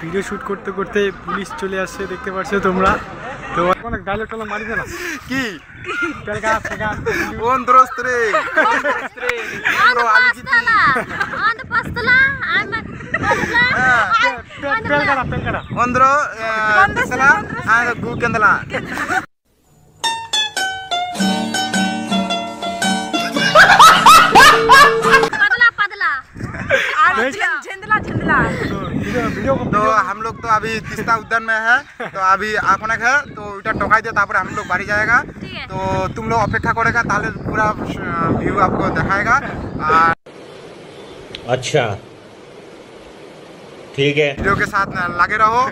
Video shoot করতে করতে police চলে আসছে, দেখতে পাচ্ছ তোমরা। তো এখন ডায়লগ টাইলগ মারি না কি পেলকা পেলকা কোন দোস্ত রে পুরো আলি কি আন্দ পাস্তলা আম পেলকা পেলকা ಒಂದ್ರ ಸಲ ಗು ಕೆಂದಲ पतला पतला झंडला झंडला। तो हम लोग तो अभी तीस्ता उद्यान में है, तो अभी आखनक है तो इटा टोकाई दे तापर हम लोग बाड़ी जाएगा। तो तुम लोग अपेक्षा करेगा ताले पूरा व्यू आपको दिखाएगा। अच्छा ठीक है, वीडियो के साथ लगे रहो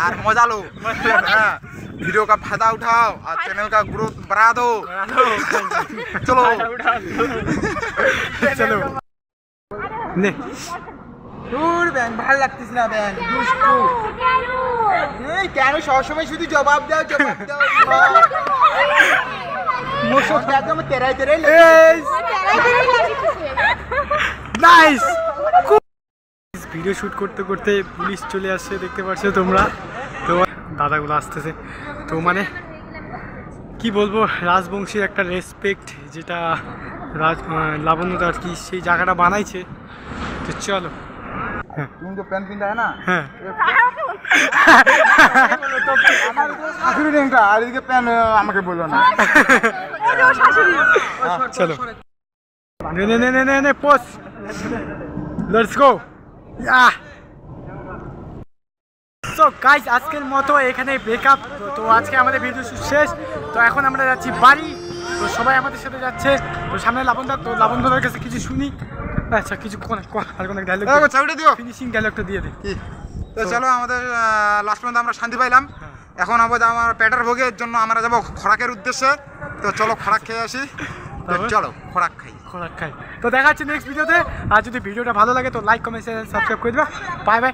और मजा लो। वीडियो का फायदा उठाओ और चैनल का ग्रोथ बढ़ा दो। चलो চলো নে দূর ব্যাং ভালো লাগতেছ না ব্যাং দুষ্টু এই কেন সব সময় শুধু জবাব দাও মোশক একদম তেরাই তেরাই নাইস। ভিডিও শুট করতে করতে পুলিশ চলে আসছে, দেখতে পাচ্ছ তোমরা। তো দাদাগুলো আসতেছে, তো মানে কি বলবো, রাজবংশীর একটা রেসপেক্ট যেটা লাবণ্যদা আর কি সেই জায়গাটা বানাইছে। তো চলো। तुम जो पेन पिंदा है ना হ্যাঁ শাশুড়ি নেংটা আর এদিকে পেন আমাকে বলো না। চলো নে নে নে নে নে পোস লেটস গো। তো গাইস আজকের মতো এখানে ব্রেকআপ। তো আজকে আমাদের ভিডিও শেষ। তো এখন আমরা যাচ্ছি বাড়ি। তো সবাই আমাদের সাথে যাচ্ছে। তো সামনে লাবণদা, তো লাবণদার কাছে কিছু শুনি। আচ্ছা কিছু আর কোনো ডায়লগ চাউটা দিও, ফিনিশিং ডায়লগটা দিয়ে দে। তো চলো আমাদের লাস্ট পর্যন্ত আমরা শান্তি পাইলাম। এখন আমার পেটের ভোগের জন্য আমরা যাবো খোরাকের উদ্দেশ্যে। তো চলো খোরাক খেয়ে আসি। তো চলো খোরাক খাই। তো দেখা হচ্ছে নেক্সট ভিডিওতে। আর যদি ভিডিওটা ভালো লাগে তো লাইক কমেন্ট সাবস্ক্রাইব করে দিবা। Bye bye.